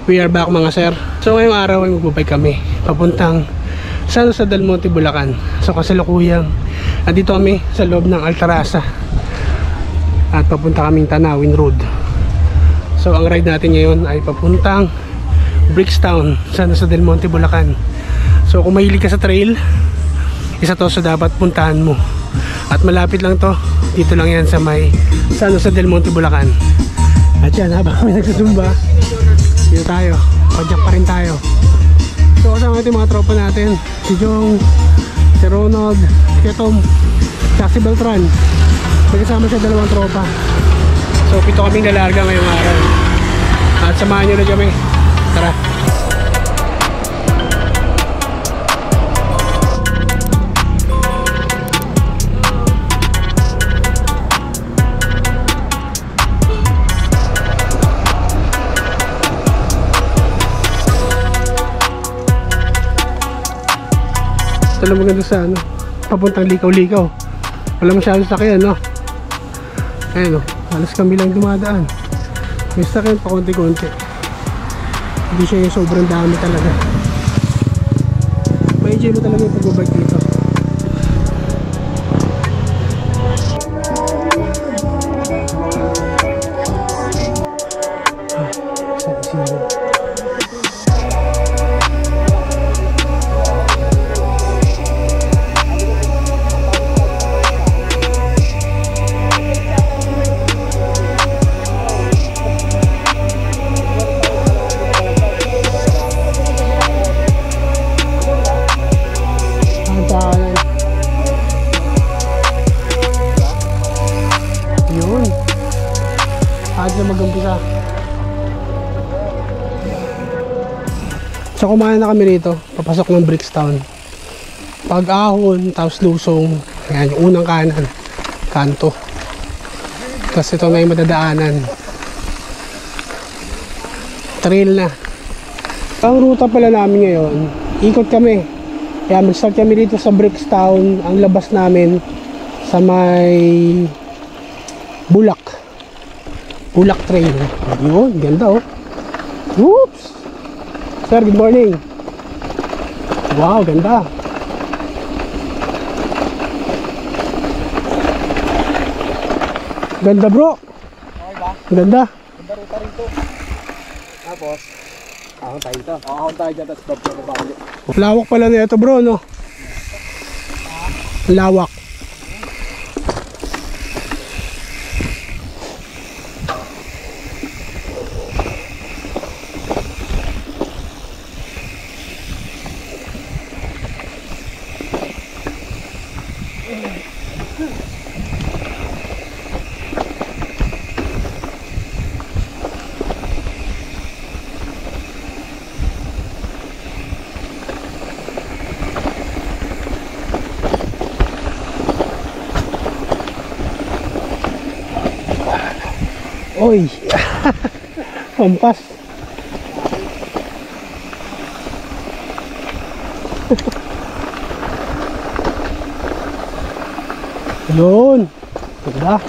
We are back mga sir. So ngayong araw ay magbabike kami papuntang San Jose del Monte, Bulacan. So kasalukuyang andito kami sa loob ng Altarasa at papunta kaming Tanawin Road. So ang ride natin ngayon ay papuntang Brickstown, San Jose del Monte, Bulacan. So kung mahilig ka sa trail, isa to sa dapat puntahan mo. At malapit lang to, dito lang yan sa may San Jose del Monte, Bulacan. At yan, habang kami nagsusumba, dito tayo, padyak pa rin tayo. So kasama natin mga tropa natin, si Jong, si Ronald, si Tom, si Beltran. Nagkasama siya dalawang tropa. So pito kaming lalarga ngayong araw. At samahan nyo na kami. Tara. Ito lang maganda sa ano, papuntang Likaw-Likaw. Wala masyadong sakyan, no? Ayan, no? Halos kami lang dumadaan. May sakyan pa konti-konti. Hindi siya yung sobrang dami talaga. Ma-enjoy mo talaga yung pagbabike dito. So kumain na kami rito, papasok ng Brickstown. Pag-ahon, tapos lusong. Ayan, yung unang kanan, kanto. Tapos ito may madadaanan. Trail na. Ang ruta pala namin ngayon, ikot kami. Kaya mag-start kami dito sa Brickstown. Ang labas namin sa may Bulak Trail. Yun, ganda oh. Whoops! Sir, good morning. Wow, ganda. Ganda bro. Okay ba? Ganda. Ganda ruta rito. Tapos, ahon tayo dito. Ahon tayo dyan, tapos bab na bali. Lawak pala na ito bro, no? Lawak. Oy, pampas. Yun, ganda.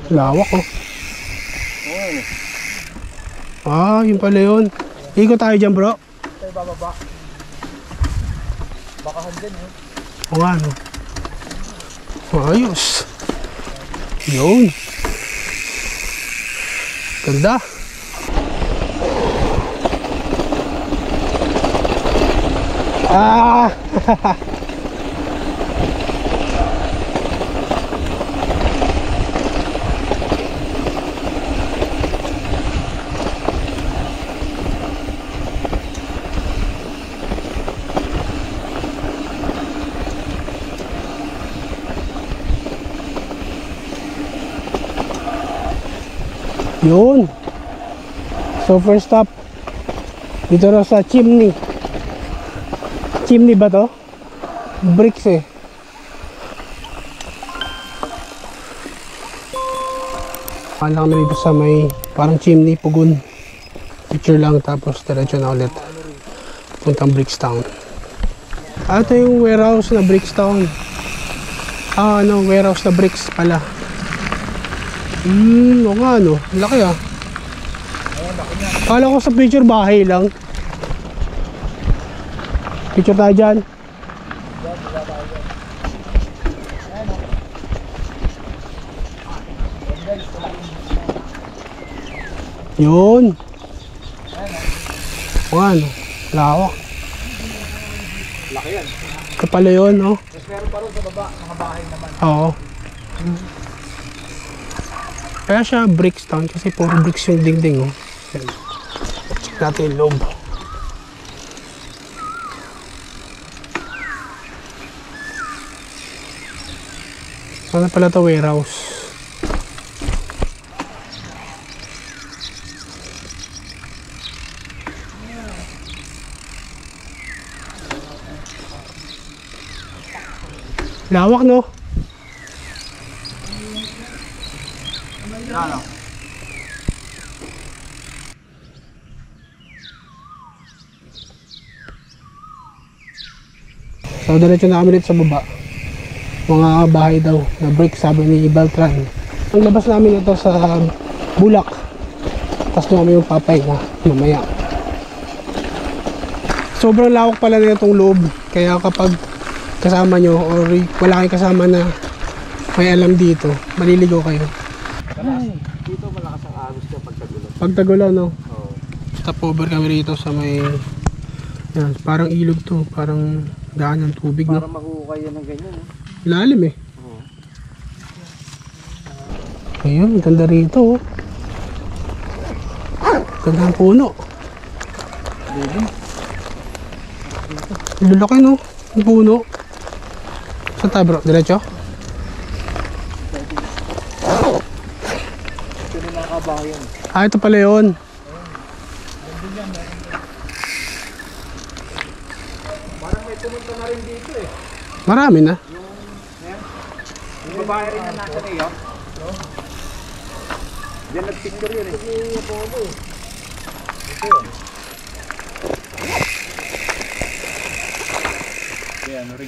Lawak oh. Ah, yun pala yun. Ikot tayo dyan bro. Tayo bababa. Bakahan dyan yun. O nga no. Ayos. Yun. Ganda. Ah. Yun. So first stop, dito na sa chimney. Chimney ba to? Bricks eh. Pala kami dito sa may parang chimney, pugon. Picture lang tapos diretso na ulit. Puntang Brickstown. Ito yung warehouse na Brickstown. Warehouse na bricks pala. O nga laki ah. Kala ko sa picture bahay lang. Picture tayo dyan. Yun. Lawak. Laki yan. Ito pala yun, no? Mas meron pa rin sa baba, mga bahay naman. Oo. Kaya siya Brickstown kasi puro bricks yung dingding, oh. Check natin yung loob. Ano pala ito? Warehouse. Lawak, no? Ano? So, diretso na kami dito sa baba. Mga bahay daw na brick, sabi ni Beltran. Ang labas namin ito sa Bulak. Tapos doon kami yung papay na mamaya. Sobrang lawak pala na itong loob. Kaya kapag kasama nyo or wala kayong kasama na may alam dito, maliligaw kayo. Dito malakas ang agos niya pagtagulo. Pagtagulo, no? Oo. Stopover kami rito sa may yan, parang ilog to, parang daan ng tubig, Para no? mahuhukay yan ng ganyan, eh. Lalim eh. Oo. Ayun, ganda rito, oh. Ganda ng puno. Lulaki, no? Yung puno. Saan tayo, bro? Diretso? Ito na mga kabahayan. Ito pala yun. Parang may pumunta na rin dito, eh. Marami na. Yung babae rin na nasa niyo. Diyan nagpicture yun, eh.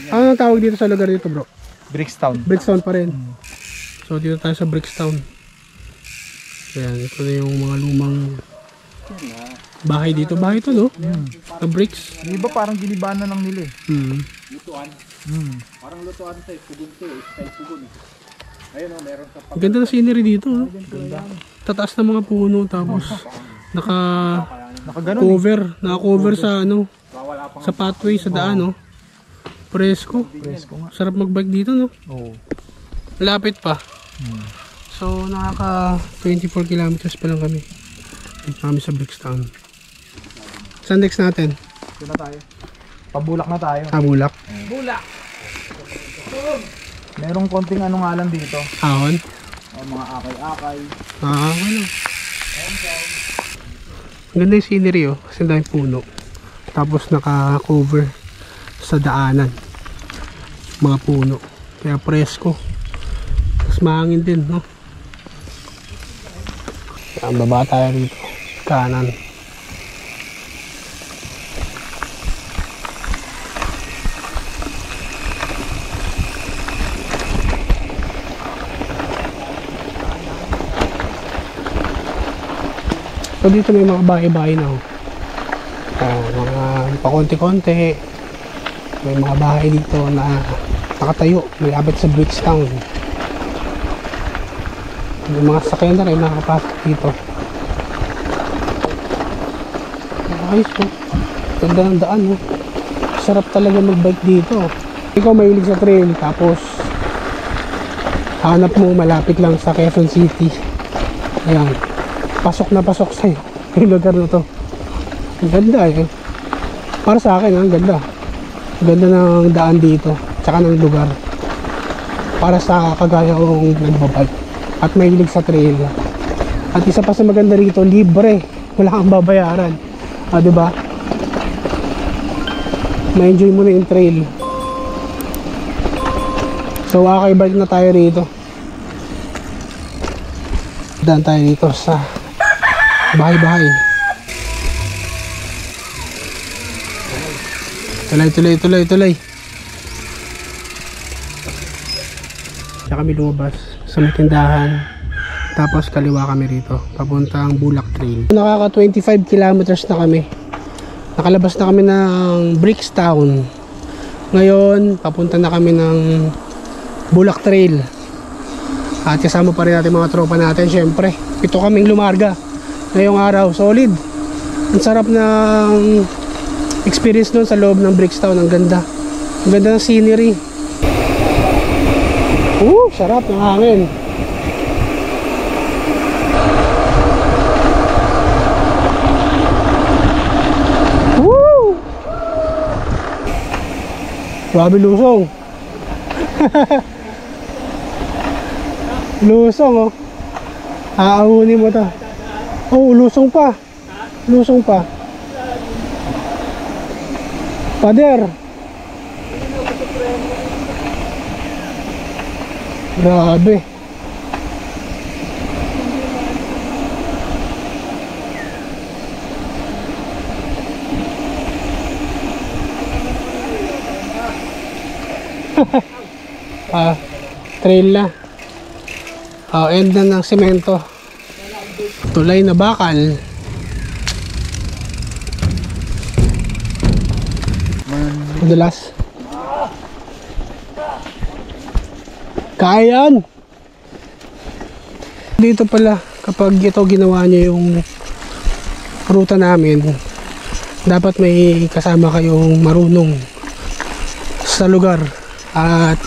Ano ang tawag dito sa lugar dito, bro? Brickstown. Brickstown pa rin. So dito tayo sa Brickstown. Ayan, ito na yung mga lumang bahay dito. Bahay ito, no? Na bricks. Yung iba parang ginibahan na lang nila, eh. Lutuan. Parang lutuan sa pugon to, eh. Sa pugon, eh. Ayun, oh, meron sa Ang ganda ng scenery dito, no? Tataas na mga puno, tapos naka-cover. Naka-cover sa ano, sa pathway, sa daan, no? Presko. Sarap magbike dito, no? Oo. Lapit pa. So, nakaka 24 kilometers pa lang kami. Dito kami sa Brickstown. Saan next natin? Ito na tayo. Pabulak na tayo. Bulak. Bulak! Merong konting ano nga lang dito. Ahon. O, mga akay-akay. Ano? Ang ganda yung scenery, oh. Kasi dahil puno. Tapos naka-cover sa daanan. Mga puno. Kaya presko. Tapos mahangin din, no? Ang baba tayo rito. Kanan. So dito may mga bahay-bahay na, oh. Mga pakonti-konti. May mga bahay dito na nakatayo. May abot sa Brickstown. May mga sakyan na rin nakapasok dito. Ayos, oh. Ganda ng daan, oh. Sarap talaga magbike dito. Ikaw mahilig sa trail, tapos hanap mo malapit lang sa Quezon City. Ayan. Pasok na pasok sa'yo yung lugar na to. Ang ganda, eh. Para sa akin, ang ganda. Ang ganda ng daan dito, tsaka ng lugar. Para sa kagaya kong nagbabike at mahilig sa trail. At isa pa sa maganda rito, libre. Wala kang babayaran. Diba? Ma-enjoy mo na yung trail. So, balik na tayo rito. Daan tayo dito sa bahay-bahay. Tuloy. Kaya kami lumabas sa may tindahan. Tapos kaliwa kami rito, papuntang Bulak Trail. Nakaka 25 kilometers na kami. Nakalabas na kami ng Brickstown. Ngayon, papunta na kami ng Bulak Trail. At kasama pa rin natin mga tropa natin. Syempre, 7 kaming lumarga ngayong araw. Solid. Ang sarap ng experience doon sa loob ng Brickstown. Ang ganda ng scenery. Sarap ng hangin. Grabe lusong. Lusong, oh. Aahunin mo to. Oh, lusong pa. Pader. Grabe. Trail na. End na ng semento. Tulay na bakal. Madulas. Kaya yan. Dito pala, kapag ito ginawa nyo yung ruta namin, dapat may kasama kayong marunong sa lugar at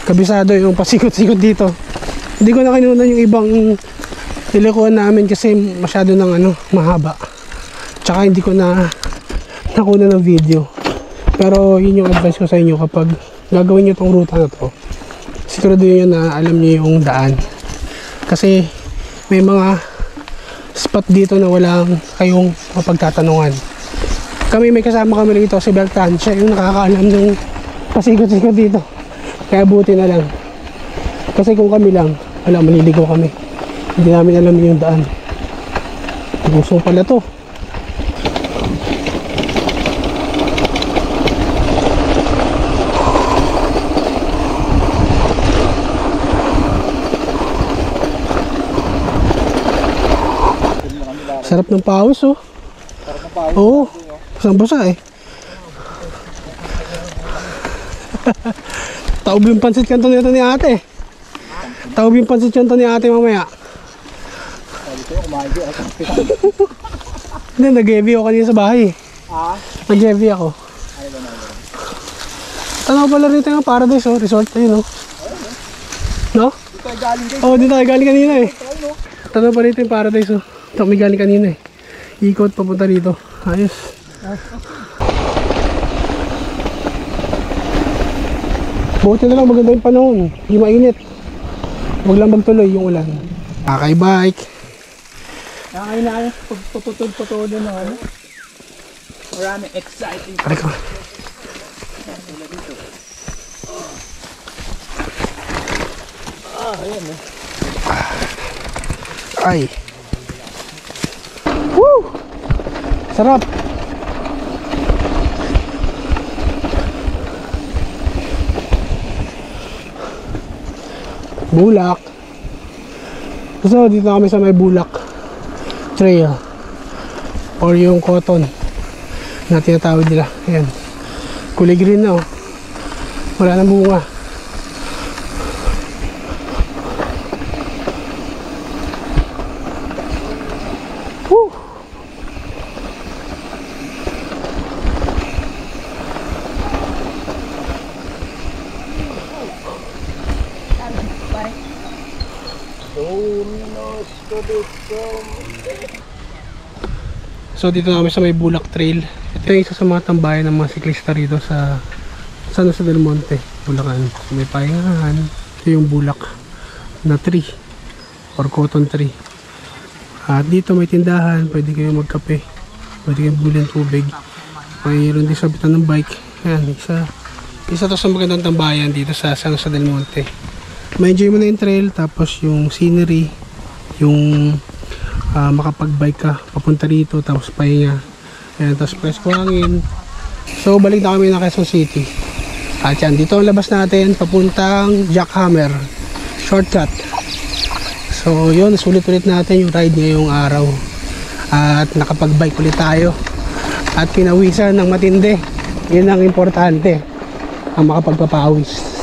kabisado yung pasikot-sikot dito. Hindi ko na kinunan yung ibang nilikuan namin kasi masyado ng mahaba. Tsaka hindi ko na nakuna ng video. Pero yun yung advice ko sa inyo, kapag gagawin nyo tong ruta na to, siguraduhin nyo na alam nyo yung daan. Kasi may mga spot dito na walang kayong mapagtatanungan. Kami may kasama kami rito, si Beltran. Siya yung nakakaalam ng pasikot-sikot dito. Kaya buti na lang. Kasi kung kami lang, wala, maliligo kami. Hindi namin alam yung daan. Gusto pala to. Sarap ng pawis, oh. Sarap ng pawis. Oo. Basang-basa eh. Taob yung pansit kanto nito ni ate. Taob yung pansit kanto ni ate mamaya. Hindi, nag-heavy ako kanina sa bahay. Nag-heavy ako. Tanaw pala rito yung Paradise, oh. Resort ayun, oh. No? Oo, dito tayo galing kanina eh. Tanaw pa rito yung Paradise, oh. Ito kami galing kanina eh. Ikot papunta rito. Ayos. Buti na lang maganda yung panahon. Hindi mainit. Huwag lang magtuloy yung ulan. Bike. Nakakain na ayos pagpuputol-putol na maraming exciting. Aray ko. Ayan eh. Ay. Woo! Sarap. Bulak. So dito kami sa may Bulak Trail or yung cotton na tinatawag nila. Ayan. Kulay green na, oh. Wala nang bunga. Woo! So dito na kami sa may Bulak Trail. Ito yung isa sa mga tambayan ng mga siklista rito sa San Jose del Monte, Bulacan. So, may pahingahan. Ito yung bulak na tree or cotton tree. At dito may tindahan, pwede kayo magkape, pwede kayo bumili ng tubig. Mayroon din sabitan ng bike. Ayan, isa to sa magandang tambayan dito sa San Jose del Monte. Ma-enjoy mo na yung trail, tapos yung scenery, yung makapag-bike ka papunta rito, tapos pahinga. Ayan, tapos presko hangin. So balik na kami na Quezon City. At yan, dito ang labas natin papuntang Jackhammer shortcut. So yun, sulit-ulit natin yung ride ngayong araw. At nakapag-bike ulit tayo. At pinawisan ng matindi. Yun ang importante, ang makapagpapawis.